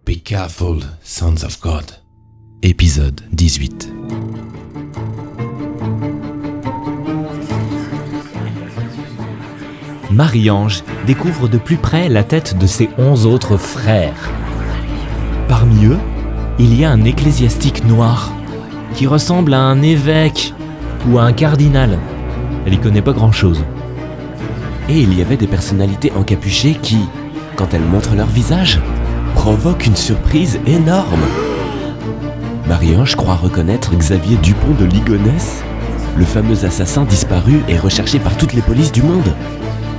Be careful, sons of God. Épisode 18. Marie-Ange découvre de plus près la tête de ses 11 autres frères. Parmi eux, il y a un ecclésiastique noir qui ressemble à un évêque ou à un cardinal. Elle y connaît pas grand-chose. Et il y avait des personnalités encapuchées qui, quand elles montrent leur visage, provoquent une surprise énorme. Marie-Ange croit reconnaître Xavier Dupont de Ligonnès, le fameux assassin disparu et recherché par toutes les polices du monde,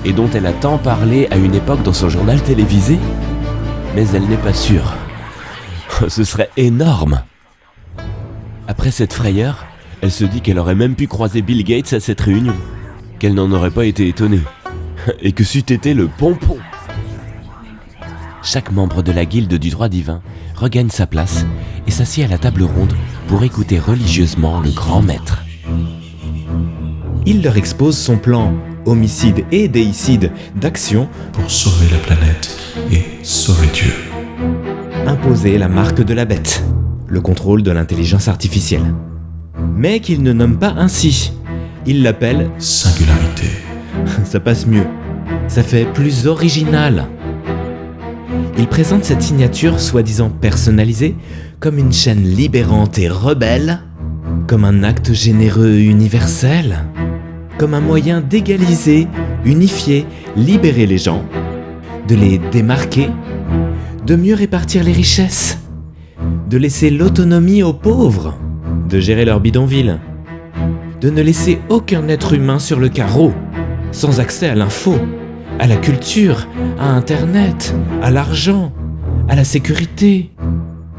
et dont elle a tant parlé à une époque dans son journal télévisé, mais elle n'est pas sûre. Ce serait énorme. Après cette frayeur, elle se dit qu'elle aurait même pu croiser Bill Gates à cette réunion, qu'elle n'en aurait pas été étonnée, et que c'eût été le pompon. Chaque membre de la guilde du droit divin regagne sa place et s'assied à la table ronde pour écouter religieusement le grand maître. Il leur expose son plan homicide et déicide d'action pour sauver la planète et sauver Dieu. Imposer la marque de la bête, le contrôle de l'intelligence artificielle. Mais qu'il ne nomme pas ainsi. Il l'appelle Singularité. Ça passe mieux. Ça fait plus original. Il présente cette signature soi-disant personnalisée comme une chaîne libérante et rebelle, comme un acte généreux universel, comme un moyen d'égaliser, unifier, libérer les gens, de les démarquer, de mieux répartir les richesses, de laisser l'autonomie aux pauvres, de gérer leur bidonville, de ne laisser aucun être humain sur le carreau, sans accès à l'info, à la culture, à Internet, à l'argent, à la sécurité,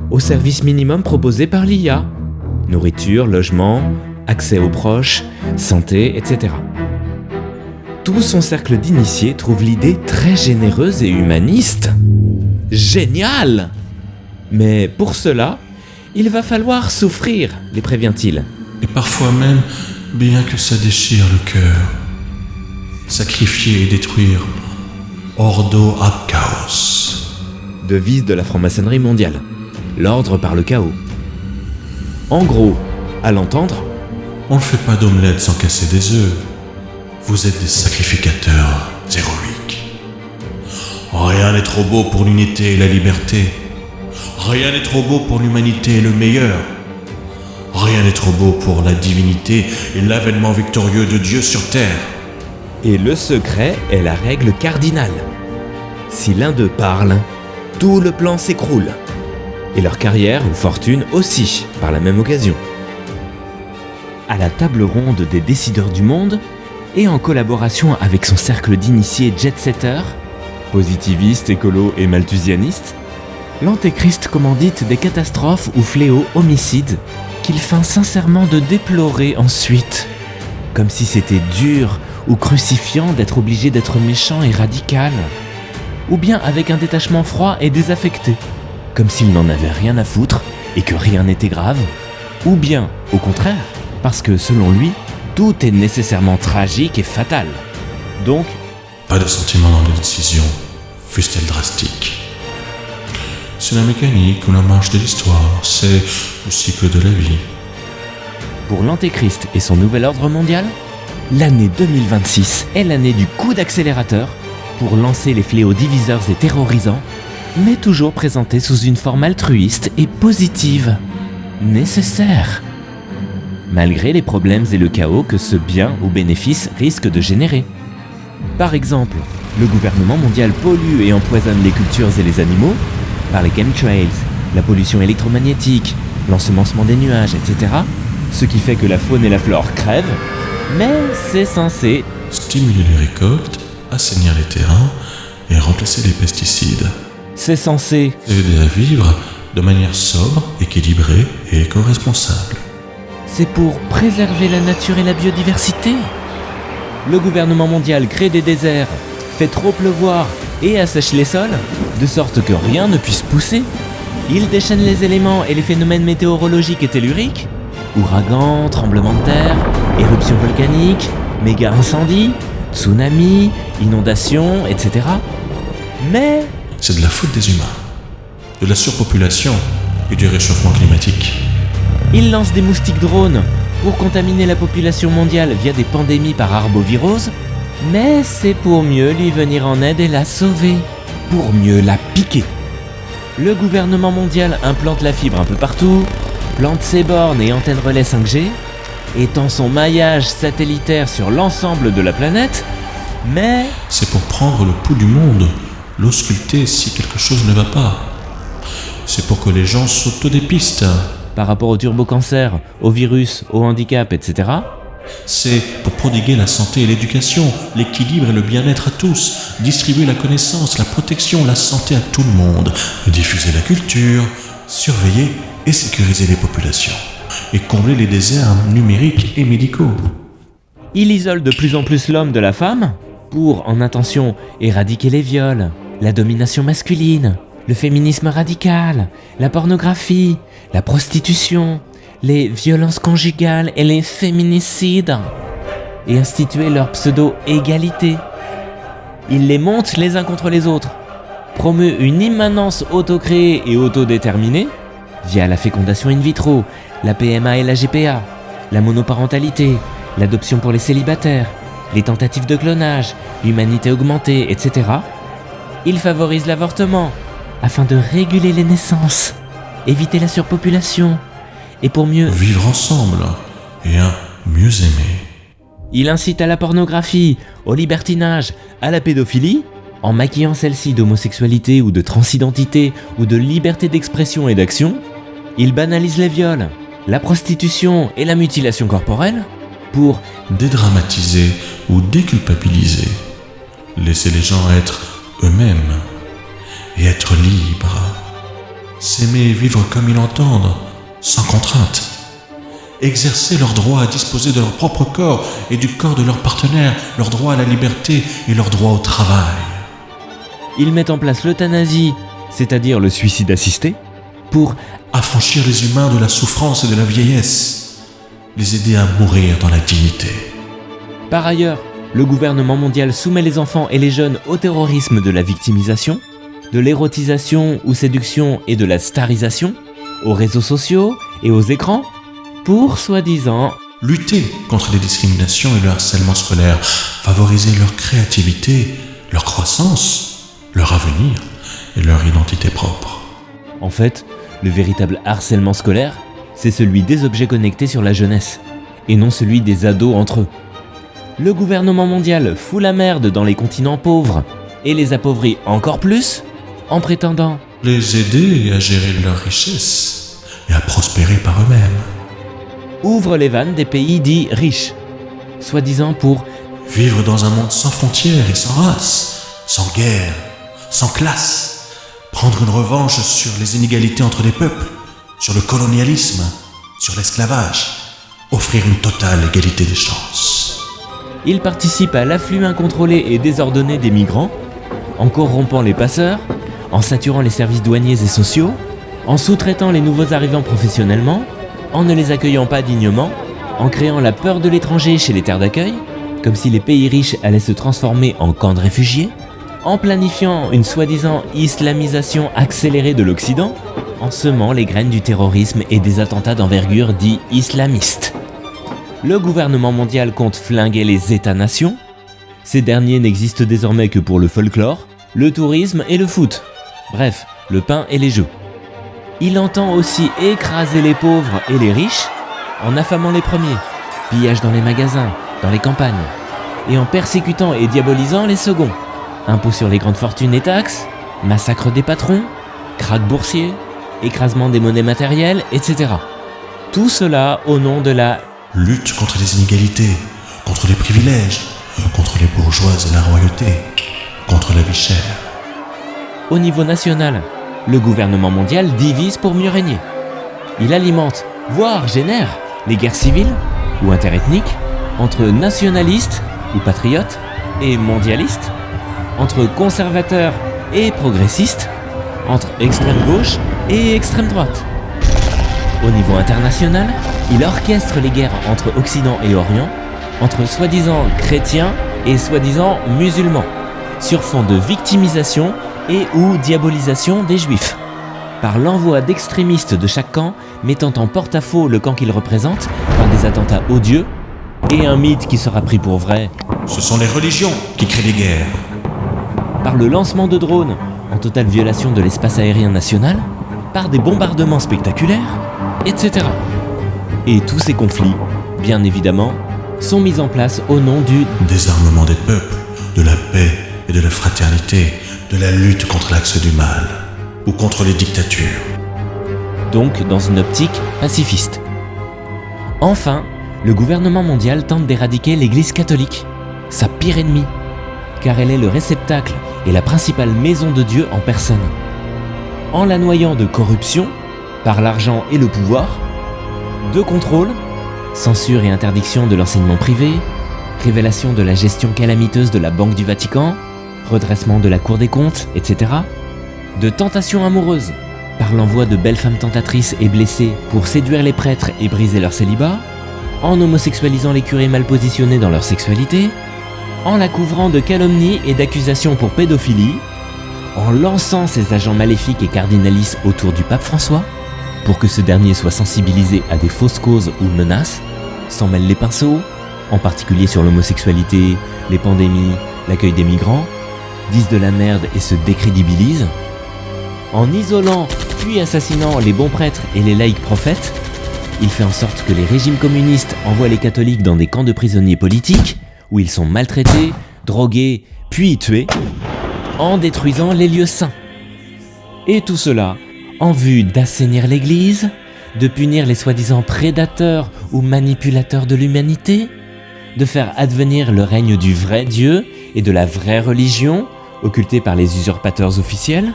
aux services minimums proposés par l'IA, nourriture, logement, accès aux proches, santé, etc. Tout son cercle d'initiés trouve l'idée très généreuse et humaniste. Génial! Mais pour cela, il va falloir souffrir, les prévient-il. Et parfois même, bien que ça déchire le cœur. Sacrifier et détruire Ordo ab chaos. Devise de la franc-maçonnerie mondiale. L'ordre par le chaos. En gros, à l'entendre, on ne fait pas d'omelette sans casser des œufs. Vous êtes des sacrificateurs héroïques. Rien n'est trop beau pour l'unité et la liberté. Rien n'est trop beau pour l'humanité et le meilleur. Rien n'est trop beau pour la divinité et l'avènement victorieux de Dieu sur terre. Et le secret est la règle cardinale. Si l'un d'eux parle, tout le plan s'écroule. Et leur carrière ou fortune aussi, par la même occasion. À la table ronde des décideurs du monde, et en collaboration avec son cercle d'initiés jet-setters, positivistes, écolos et malthusianistes, l'Antéchrist commandite des catastrophes ou fléaux homicides qu'il feint sincèrement de déplorer ensuite, comme si c'était dur ou crucifiant d'être obligé d'être méchant et radical, ou bien avec un détachement froid et désaffecté, comme s'il n'en avait rien à foutre et que rien n'était grave, ou bien, au contraire, parce que selon lui, tout est nécessairement tragique et fatal. Donc, pas de sentiment dans les décisions, fussent-elles drastiques. C'est la mécanique ou la marche de l'histoire, c'est le cycle de la vie. Pour l'Antéchrist et son nouvel ordre mondial, l'année 2026 est l'année du coup d'accélérateur pour lancer les fléaux diviseurs et terrorisants, mais toujours présentés sous une forme altruiste et positive, nécessaire, malgré les problèmes et le chaos que ce bien ou bénéfice risque de générer. Par exemple, le gouvernement mondial pollue et empoisonne les cultures et les animaux par les chemtrails, la pollution électromagnétique, l'ensemencement des nuages, etc., ce qui fait que la faune et la flore crèvent, mais c'est censé stimuler les récoltes, assainir les terrains et remplacer les pesticides. C'est censé aider à vivre de manière sobre, équilibrée et éco-responsable. C'est pour préserver la nature et la biodiversité. Le gouvernement mondial crée des déserts, fait trop pleuvoir et assèche les sols, de sorte que rien ne puisse pousser. Il déchaîne les éléments et les phénomènes météorologiques et telluriques, ouragans, tremblements de terre, éruptions volcaniques, méga incendies, tsunamis, inondations, etc. Mais C'est de la faute des humains, de la surpopulation et du réchauffement climatique. il lance des moustiques drones pour contaminer la population mondiale via des pandémies par arbovirose, mais c'est pour mieux lui venir en aide et la sauver, pour mieux la piquer. Le gouvernement mondial implante la fibre un peu partout, plante ses bornes et antennes relais 5G, étend son maillage satellitaire sur l'ensemble de la planète, mais C'est pour prendre le pouls du monde, l'ausculter si quelque chose ne va pas. C'est pour que les gens s'autodépistent. par rapport au turbocancer, au virus, au handicap, etc., C'est pour prodiguer la santé et l'éducation, l'équilibre et le bien-être à tous, distribuer la connaissance, la protection, la santé à tout le monde, diffuser la culture, surveiller et sécuriser les populations, et combler les déserts numériques et médicaux. il isole de plus en plus l'homme de la femme pour, en intention, éradiquer les viols, la domination masculine, le féminisme radical, la pornographie, la prostitution, les violences conjugales et les féminicides, et instituer leur pseudo-égalité. Il les monte les uns contre les autres, promeut une immanence autocréée et autodéterminée, via la fécondation in vitro, la PMA et la GPA, la monoparentalité, l'adoption pour les célibataires, les tentatives de clonage, l'humanité augmentée, etc. Il favorise l'avortement, afin de réguler les naissances, éviter la surpopulation, et pour mieux, Vivre ensemble et un mieux aimer. il incite à la pornographie, au libertinage, à la pédophilie, en maquillant celle-ci d'homosexualité ou de transidentité ou de liberté d'expression et d'action. Il banalise les viols, la prostitution et la mutilation corporelle pour Dédramatiser ou déculpabiliser. Laisser les gens être eux-mêmes et être libres. S'aimer et vivre comme ils l'entendent, sans contrainte. Exercer leur droit à disposer de leur propre corps et du corps de leur partenaire, leur droit à la liberté et leur droit au travail. il met en place l'euthanasie, c'est-à-dire le suicide assisté, pour Affranchir les humains de la souffrance et de la vieillesse. Les aider à mourir dans la dignité. Par ailleurs, le gouvernement mondial soumet les enfants et les jeunes au terrorisme de la victimisation, de l'érotisation ou séduction et de la starisation, aux réseaux sociaux et aux écrans, pour soi-disant Lutter contre les discriminations et le harcèlement scolaire. Favoriser leur créativité, leur croissance, leur avenir et leur identité propre. En fait, le véritable harcèlement scolaire, c'est celui des objets connectés sur la jeunesse, et non celui des ados entre eux. Le gouvernement mondial fout la merde dans les continents pauvres, et les appauvrit encore plus, en prétendant Les aider à gérer leur richesse et à prospérer par eux-mêmes. ouvre les vannes des pays dits riches, soi-disant pour Vivre dans un monde sans frontières et sans race, sans guerre, sans classe. Prendre une revanche sur les inégalités entre les peuples, sur le colonialisme, sur l'esclavage. Offrir une totale égalité des chances. il participe à l'afflux incontrôlé et désordonné des migrants, en corrompant les passeurs, en saturant les services douaniers et sociaux, en sous-traitant les nouveaux arrivants professionnellement, en ne les accueillant pas dignement, en créant la peur de l'étranger chez les terres d'accueil, comme si les pays riches allaient se transformer en camps de réfugiés, en planifiant une soi-disant islamisation accélérée de l'Occident, en semant les graines du terrorisme et des attentats d'envergure dits islamistes. Le gouvernement mondial compte flinguer les États-nations. Ces derniers n'existent désormais que pour le folklore, le tourisme et le foot. Bref, le pain et les jeux. Il entend aussi écraser les pauvres et les riches en affamant les premiers, pillage dans les magasins, dans les campagnes, et en persécutant et diabolisant les seconds. Impôts sur les grandes fortunes et taxes, massacre des patrons, krach boursier, écrasement des monnaies matérielles, etc. Tout cela au nom de la Lutte contre les inégalités, contre les privilèges, contre les bourgeoises et la royauté, contre la vie chère. Au niveau national, le gouvernement mondial divise pour mieux régner. Il alimente, voire génère, les guerres civiles ou interethniques entre nationalistes ou patriotes et mondialistes, entre conservateurs et progressistes, entre extrême gauche et extrême droite. Au niveau international, il orchestre les guerres entre Occident et Orient, entre soi-disant chrétiens et soi-disant musulmans, sur fond de victimisation et ou diabolisation des juifs, par l'envoi d'extrémistes de chaque camp mettant en porte-à-faux le camp qu'ils représentent par des attentats odieux et un mythe qui sera pris pour vrai. Ce sont les religions qui créent les guerres. Par le lancement de drones en totale violation de l'espace aérien national, par des bombardements spectaculaires, etc. Et tous ces conflits, bien évidemment, sont mis en place au nom du désarmement des peuples, de la paix et de la fraternité, de la lutte contre l'axe du mal, ou contre les dictatures. Donc dans une optique pacifiste. Enfin, le gouvernement mondial tente d'éradiquer l'Église catholique, sa pire ennemie, car elle est le réceptacle et la principale maison de Dieu en personne. En la noyant de corruption, par l'argent et le pouvoir, de contrôle, censure et interdiction de l'enseignement privé, révélation de la gestion calamiteuse de la Banque du Vatican, redressement de la Cour des comptes, etc. De tentation amoureuse, par l'envoi de belles femmes tentatrices et blessées pour séduire les prêtres et briser leur célibat, en homosexualisant les curés mal positionnés dans leur sexualité, en la couvrant de calomnies et d'accusations pour pédophilie, en lançant ses agents maléfiques et cardinalistes autour du pape François, pour que ce dernier soit sensibilisé à des fausses causes ou menaces, s'en mêle les pinceaux, en particulier sur l'homosexualité, les pandémies, l'accueil des migrants, disent de la merde et se décrédibilisent, en isolant puis assassinant les bons prêtres et les laïcs prophètes, il fait en sorte que les régimes communistes envoient les catholiques dans des camps de prisonniers politiques, où ils sont maltraités, drogués, puis tués, en détruisant les lieux saints. Et tout cela en vue d'assainir l'Église, de punir les soi-disant prédateurs ou manipulateurs de l'humanité, de faire advenir le règne du vrai Dieu et de la vraie religion, occultée par les usurpateurs officiels,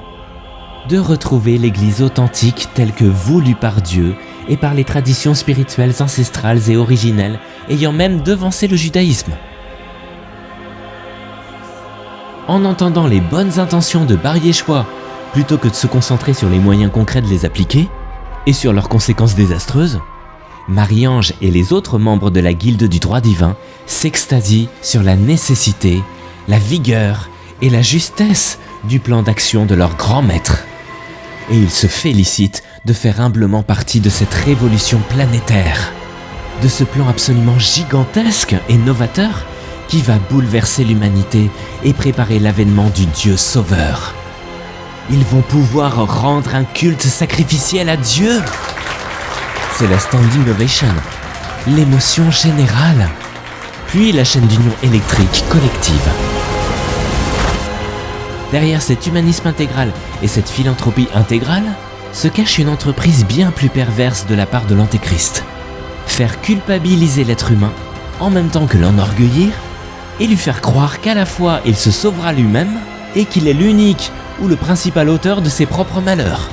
de retrouver l'Église authentique telle que voulue par Dieu et par les traditions spirituelles ancestrales et originelles, ayant même devancé le judaïsme. En entendant les bonnes intentions de Bar Yechoua, plutôt que de se concentrer sur les moyens concrets de les appliquer, et sur leurs conséquences désastreuses, Marie-Ange et les autres membres de la Guilde du droit divin s'extasient sur la nécessité, la vigueur et la justesse du plan d'action de leur grand maître. Et ils se félicitent de faire humblement partie de cette révolution planétaire, de ce plan absolument gigantesque et novateur qui va bouleverser l'humanité et préparer l'avènement du Dieu sauveur. Ils vont pouvoir rendre un culte sacrificiel à Dieu. C'est la standing ovation, l'émotion générale, puis la chaîne d'union électrique collective. Derrière cet humanisme intégral et cette philanthropie intégrale se cache une entreprise bien plus perverse de la part de l'Antéchrist. Faire culpabiliser l'être humain en même temps que l'enorgueillir et lui faire croire qu'à la fois il se sauvera lui-même et qu'il est l'unique ou le principal auteur de ses propres malheurs.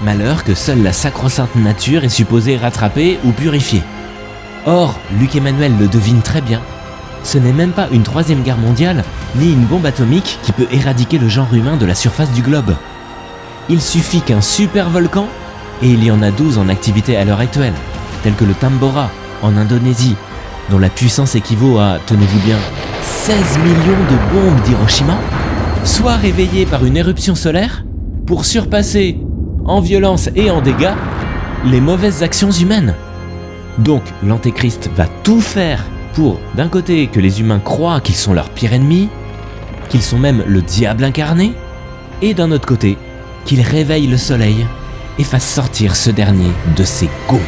Malheurs que seule la sacro-sainte nature est supposée rattraper ou purifier. Or, Luc Emmanuel le devine très bien. Ce n'est même pas une troisième guerre mondiale, ni une bombe atomique qui peut éradiquer le genre humain de la surface du globe. Il suffit qu'un super volcan, et il y en a 12 en activité à l'heure actuelle, tels que le Tambora, en Indonésie, dont la puissance équivaut à, tenez-vous bien, 16 millions de bombes d'Hiroshima, soit réveillé par une éruption solaire pour surpasser, en violence et en dégâts, les mauvaises actions humaines. Donc l'Antéchrist va tout faire pour, d'un côté, que les humains croient qu'ils sont leur pire ennemi, qu'ils sont même le diable incarné, et d'un autre côté, qu'il réveille le soleil et fasse sortir ce dernier de ses gonds.